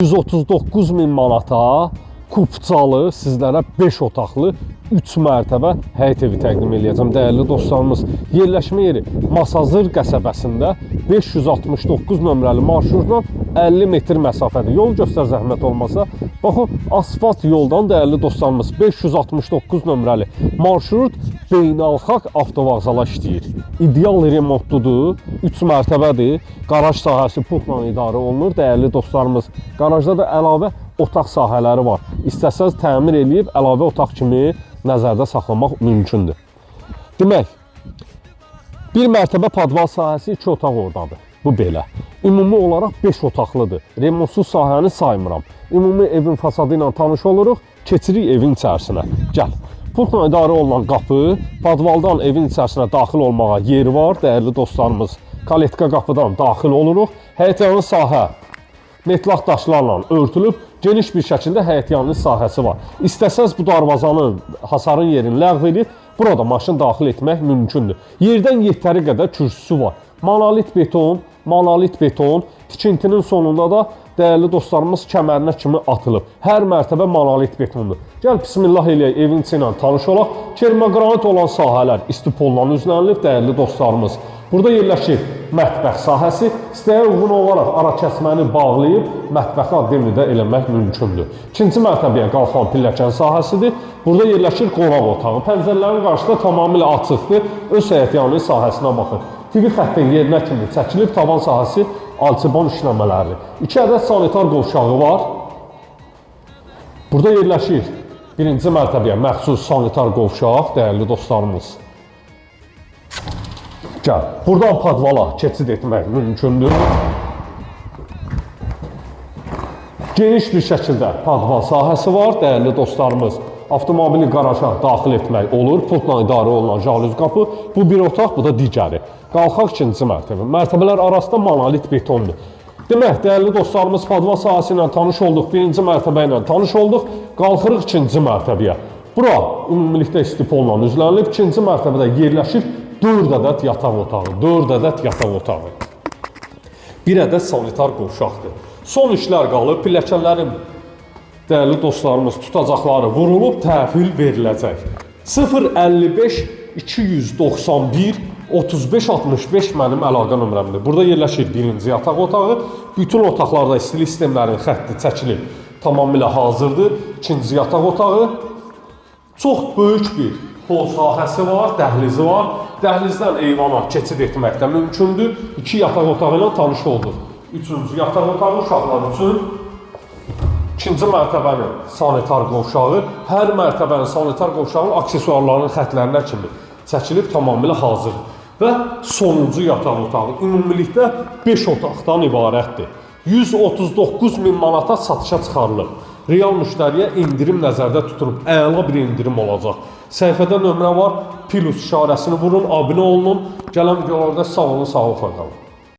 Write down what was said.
139 min manata kupçalı sizlərə 5 otaqlı 3 mərtəbə həyət evi təqdim edəcəm. Dəyərli dostlarımız, yerləşmə yeri Masazır qəsəbəsində 569 nömrəli marşrutla 50 metr məsafədir. Yol göstər zəhmət olmasa. Baxın, asfalt yoldan dəyərli dostlarımız 569 nömrəli marşrut beynəlxalq avtovağzala işləyir. İdeal remontludur, 3 mərtəbədir. Qaraj sahəsi puxla idarə olunur. Dəyərli dostlarımız, qarajda da əlavə otaq sahələri var. İstəsəz təmir edib əlavə otaq kimi nəzərdə saxlamaq mümkündür. Demək, bir mərtəbə padval sahəsi 2 otaq oradadır. Bu belə. Ümumi olaraq 5 otaqlıdır. Remontsuz sahəni saymıram. Ümumi evin fasadı ilə tanış oluruq. Keçirik evin içərisinə. Gəl. Puxla idarə olunan qapı, padvaldan evin içərisinə daxil olmağa yeri var. Dəyərli dostlarımız, kaletka qapıdan daxil oluruq. Həyətyanı sahə metlaq daşlarla örtülüb, geniş bir şəkildə həyətyanı sahəsi var. İstəsəz bu darvazanın, hasarın yerini ləğv edib, burada maşın daxil etmək mümkündür. Yerdən yetəri qədər kürsüsü var. Monolit beton, tikintinin sonunda da dəyərli dostlarımız kəmərinə kimi atılıb. Hər mərtəbə monolit betondur. Gəl, bismillah eləyək, evin içi ilə tanış olaq. Kermogranit olan sahələr istipoldan üzlənilib, dəyərli dostlarımız. Burada yerləşir mətbəx sahəsi. İstəyə uyğun olaraq ara kəsməni bağlayıb, mətbəxi addemlidə eləmək mümkündür. İkinci mərtəbəyə qalxan pilləkən sahəsidir. Burada yerləşir qonaq otağı. Pəncərələrin qarşısında tamamilə açıqdır. Öz həyətyanı sahəsinə baxın. TV xəttin yerinə kimi çəkilib, tavan sahəsi alçıban işləmələri. 2 ədəd sanitar qovşağı var. Burada yerləşir birinci mərtəbəyə məxsus sanitar qovşaq, dəyərli dostlarımız. Gəl, buradan padvala keçid etmək mümkündür. Geniş bir şəkildə padval sahəsi var, dəyərli dostlarımız. Avtomobili qaraja daxil etmək olur. Pultla idarə olunan jalüz qapı. Bu bir otaq, bu da digəri. Qalxaq ikinci mərtəbə. Mərtəbələr arasında monolit betondur. Demək, dəyərli dostlarımız, padval sahəsi ilə tanış olduq, birinci mərtəbə ilə tanış olduq. Qalxırıq ikinci mərtəbəyə. Bura ümumilikdə istipolla üzlənilib. İkinci mərtəbədə yerləşir 4 ədəd yataq otağı. 4 ədəd yataq otağı. 1 ədəd sanitar qovşaqdır. Son işlər qalıb, pilləkənlərin dəyərli dostlarımız tutacaqları vurulub təhvil veriləcək. 055 291 35 65 mənim əlaqə nömrəmdir. Burada yerləşir birinci yataq otağı. Bütün otaqlarda istilik sistemlərinin xətti çəkilib tamamilə hazırdır. İkinci yataq otağı. Çox böyük bir hol sahəsi var, dəhlizi var. Dəhlizdən eyvana keçid etmək də mümkündür. 2 yataq otağı ilə tanış olduq. Üçüncü yataq otağı uşaqlar üçün. İkinci mərtəbənin sanitar qovşağı, hər mərtəbənin sanitar qovşağının aksesuarlarının xətlərinə kimi çəkilib tamamilə hazır. Və sonuncu yataq otağı ümumilikdə 5 otaqdan ibarətdir. 139 min manata satışa çıxarılıb. Real müştəriyə indirim nəzərdə tutulub, əla bir indirim olacaq. Səhifədə nömrə var, plus işarəsini vurun, abunə olunun. Gələn videolarda sağ olun, sağ olun.